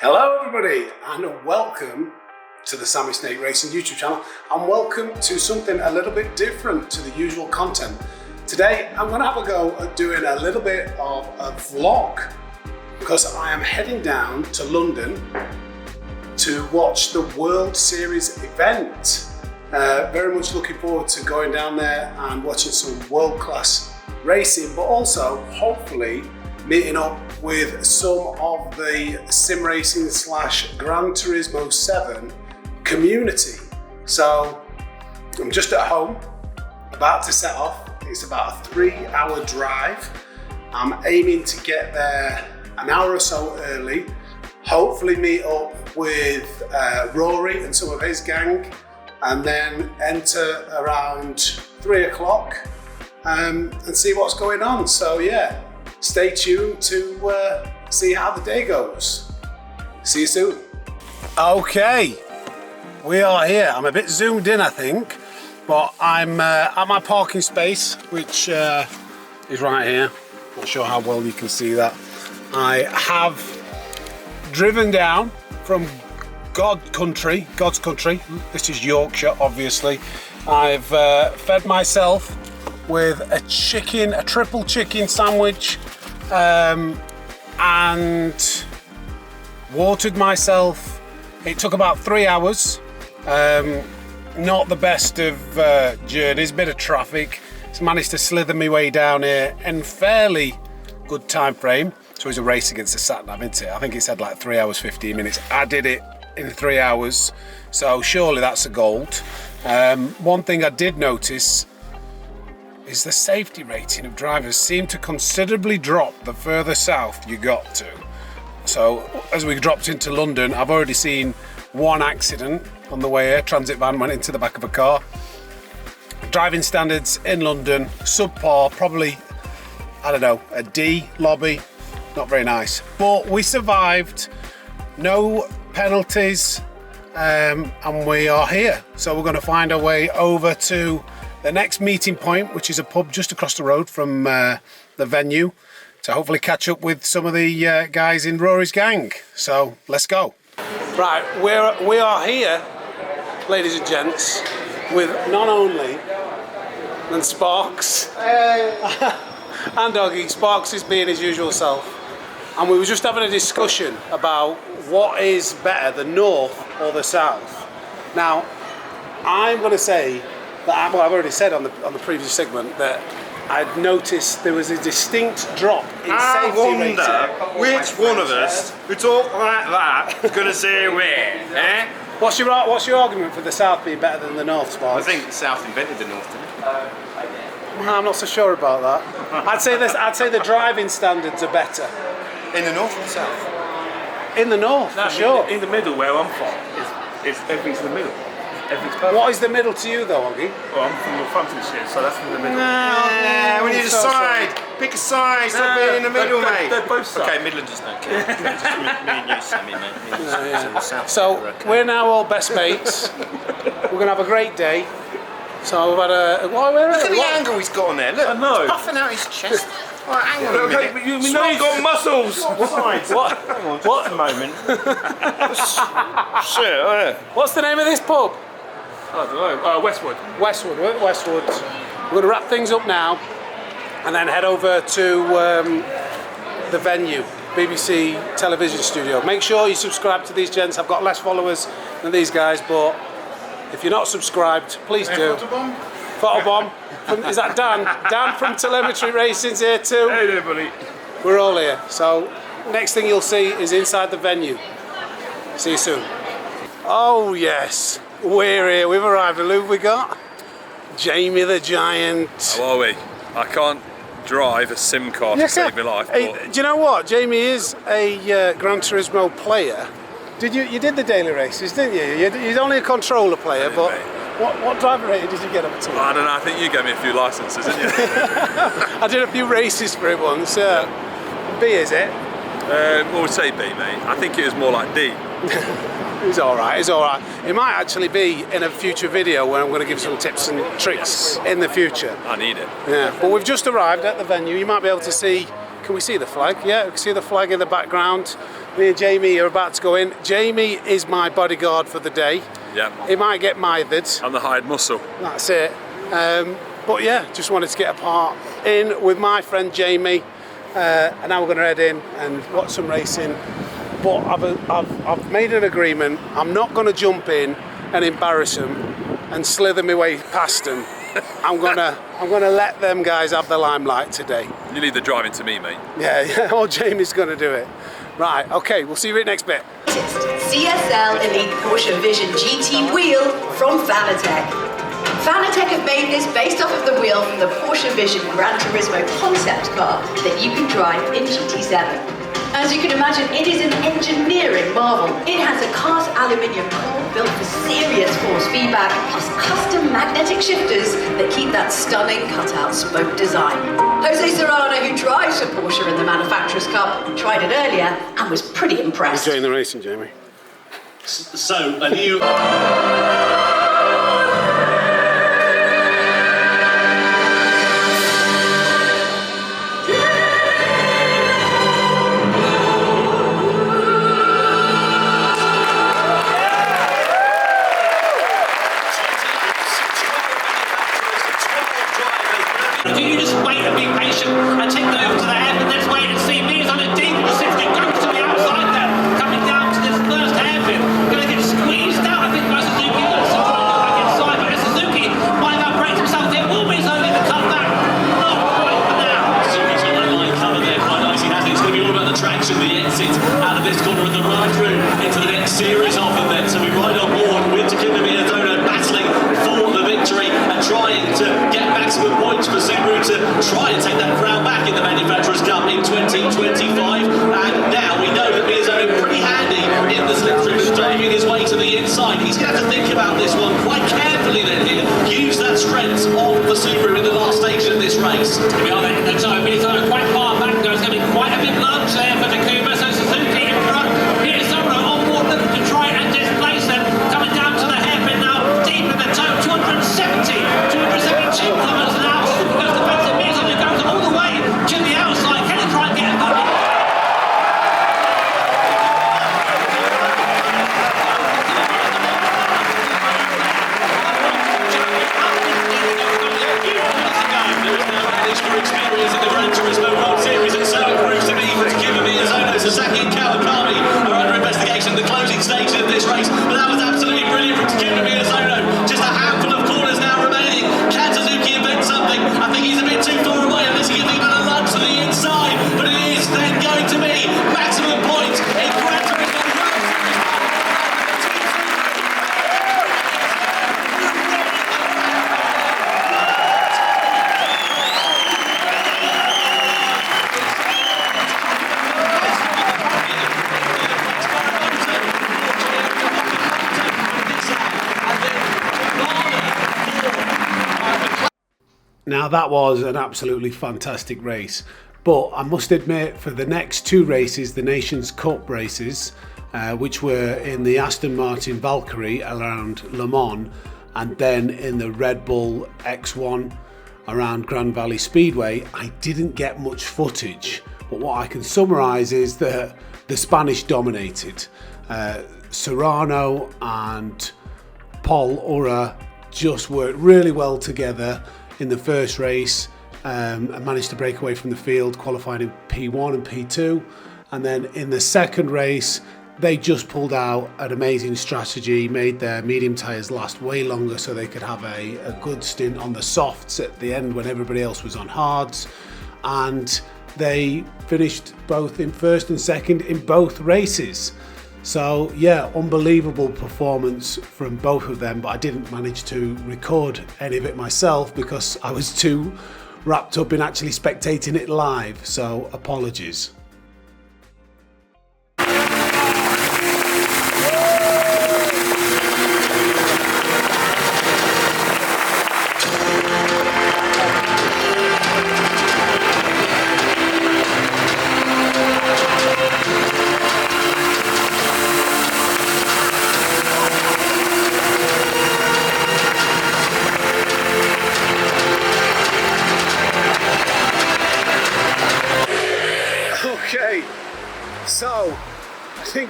Hello everybody and welcome to the Sammysnake Racing YouTube channel and welcome to something a little bit different to the usual content. Today I'm going to have a go at doing a little bit of a vlog because I am heading down to London to watch the World Series event. Very much looking forward to going down there and watching some world-class racing, but also hopefully meeting up with some of the sim racing / Gran Turismo 7 community. So I'm just at home, about to set off. It's about a 3-hour drive. I'm aiming to get there an hour or so early, hopefully meet up with Rory and some of his gang, and then enter around 3 o'clock and see what's going on. So yeah, stay tuned to see how the day goes. See you soon. Okay, we are here. I'm a bit zoomed in, I think, but I'm at my parking space, which is right here. Not sure how well you can see that. I have driven down from God's country. This is Yorkshire, obviously. I've fed myself with a triple chicken sandwich, and watered myself. It took about 3 hours. Not the best of journeys, bit of traffic. Just managed to slither my way down here in fairly good time frame. So it's a race against the sat nav, isn't it? I think it said like 3 hours 15 minutes. I did it in 3 hours, so surely that's a gold. One thing I did notice is the safety rating of drivers seemed to considerably drop the further south you got to. So as we dropped into London, I've already seen one accident on the way here. Transit van went into the back of a car. Driving standards in London, subpar, probably, I don't know, a D lobby, not very nice. But we survived, no penalties, and we are here. So we're going to find our way over to the next meeting point, which is a pub just across the road from the venue, to hopefully catch up with some of the guys in Rory's gang. So let's go. Right, we are here, ladies and gents, with none only than Sparks and Doggy. Sparks is being his usual self, and we were just having a discussion about what is better, the north or the south. Now, I'm going to say that, well, I've already said on the previous segment that I'd noticed there was a distinct drop in safety rating. I wonder which one of us who talk like that is going to say where, eh? What's your argument for the south being better than the north, Sparks? I think the south invented the north, didn't it? I'm not so sure about that. I'd say the driving standards are better. In the north or the south? In the north, no, for sure. In the middle, where I'm from, is everything's in the middle. Everything's perfect. What is the middle to you, though, Oggy? Well, I'm from Northamptonshire, so that's in the middle. Nah, we need a side. Pick a side. Stop being in the middle, mate. They're both sides. Okay, Midland doesn't care. Just me and you, Sammy, mate. So we're now all best mates. We're gonna have a great day. So we've had a. Look at the angle he's got on there. Look, I know. he's puffing out his chest. All right, hang on a minute. But you know you've got muscles. What? Hang on, What? a moment. Shit, oh yeah. What's the name of this pub? I don't know. Westwood. Westwood. We're at Westwood. We're going to wrap things up now and then head over to the venue, BBC television studio. Make sure you subscribe to these gents. I've got less followers than these guys, but if you're not subscribed, please do. Photobomb. Is that Dan? Dan from Telemetry Racing's here too. Hey there, buddy. We're all here. So next thing you'll see is inside the venue. See you soon. Oh yes. We're here, we've arrived. Who have we got? Jamie the Giant. How are we? I can't drive a sim car to save my life. Hey, do you know what? Jamie is a Gran Turismo player. You did the daily races, didn't you? You're only a controller player, but what driver rating did you get up to? I don't know, I think you gave me a few licenses, didn't you? I did a few races for it once. B, is it? We'll say B, mate. I think it was more like D. He's alright, he's alright. It might actually be in a future video where I'm going to give some tips and tricks in the future. I need it. Yeah, but we've just arrived at the venue. You might be able to see, can we see the flag? Yeah, we can see the flag in the background. Me and Jamie are about to go in. Jamie is my bodyguard for the day. Yeah. He might get mithered. I'm the hired muscle. That's it. But yeah, just wanted to get a part in with my friend Jamie. And now we're going to head in and watch some racing. But I've made an agreement. I'm not going to jump in and embarrass them and slither my way past them. I'm gonna let them guys have the limelight today. You leave the driving to me, mate. Yeah. Or Jamie's going to do it. Right. Okay. We'll see you at next bit. CSL Elite Porsche Vision GT wheel from Fanatec. Fanatec have made this based off of the wheel from the Porsche Vision Gran Turismo concept car that you can drive in GT7. As you can imagine, it is an engineering marvel. It has a cast aluminium core built for serious force feedback, plus custom magnetic shifters that keep that stunning cutout spoke design. Jose Serrano, who drives a Porsche in the Manufacturers' Cup, tried it earlier and was pretty impressed. Enjoying the racing, Jamie. So, a new... Do you just wait and be patient and take them over to the hairpin? Let's wait and see. Means on a deep and simply goes to the outside there, coming down to this first hairpin. Going to get squeezed out, I think, by Suzuki. Looks to try and go back inside, but Suzuki might have outbraked himself. It will be his only to come back. Not quite for now. Suzuki's got that line cover there quite nicely, hasn't he? It's going to be all about the traction, the exit out of this corner and the ride through into the next series of them then. So we ride on board with Takuma Miyazona battling for the victory and trying to get maximum points for Subaru to try and take that crown back in the Manufacturers' Cup in 2025. And now we know that Miyazona pretty handy in the slipstream and driving his way to the inside. He's going to have to think about this one quite carefully then here. Use that strength of the Subaru in the last stage of this race. We are then, so Miyazona quite far back. There's going to be quite a big lunge there for Takuma. So Suzuki in front. Miyazona on board looking to try and displace them. Coming down to the hairpin now, deep in the toe, 272 kilometers an hour. Goes the fence of Miyazona, goes all the way to the outside. Can he try and get it back? For experience in the Gran Turismo World Series, and so it proves to be for Takuma Miyazona. Sasaki and Kawakami are under investigation, the closing stage of this race, but that was absolutely brilliant from Takuma Miyazona. Just a handful of corners now remaining. Can Suzuki invent something? I think he's a bit too far away unless he can think about a lunge to the inside, but it is then going to be maximum points in Gran Turismo World Series. Now that was an absolutely fantastic race, but I must admit for the next two races, the Nations Cup races, which were in the Aston Martin Valkyrie around Le Mans and then in the Red Bull X1 around Grand Valley Speedway, I didn't get much footage, but what I can summarise is that the Spanish dominated. Serrano and Paul Ura just worked really well together in the first race and managed to break away from the field, qualified in P1 and P2, and then in the second race they just pulled out an amazing strategy, made their medium tyres last way longer so they could have a good stint on the softs at the end when everybody else was on hards, and they finished both in first and second in both races. So yeah, unbelievable performance from both of them, but I didn't manage to record any of it myself because I was too wrapped up in actually spectating it live, so apologies.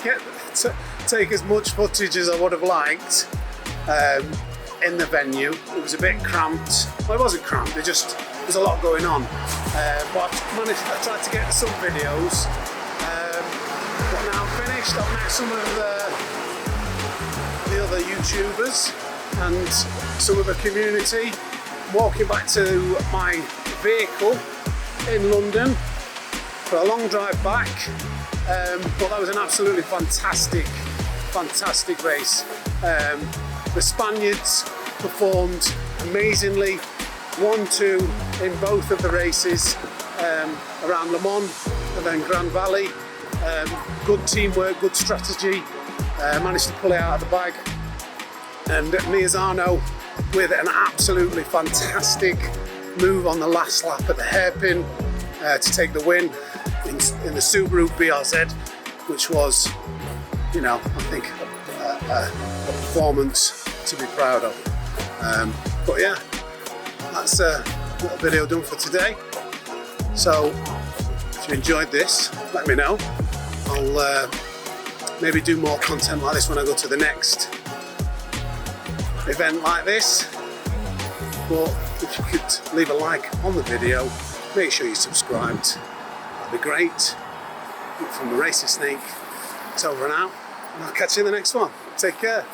get to take as much footage as I would have liked in the venue. It was a bit cramped. Well, it wasn't cramped, there's a lot going on. But I tried to get some videos. But now I'm finished. I've met some of the other YouTubers and some of the community. Walking back to my vehicle in London for a long drive back. But that was an absolutely fantastic race. The Spaniards performed amazingly, 1-2 in both of the races around Le Mans and then Grand Valley. Good teamwork, good strategy, managed to pull it out of the bag. And Miazano with an absolutely fantastic move on the last lap at the hairpin to take the win in the Subaru BRZ, which was, you know, I think a performance to be proud of. But yeah, that's a little video done for today. So if you enjoyed this, let me know. I'll maybe do more content like this when I go to the next event like this. But if you could leave a like on the video, make sure you're subscribed, that'd be great. From the Sammysnake, it's over and out, and I'll catch you in the next one. Take care.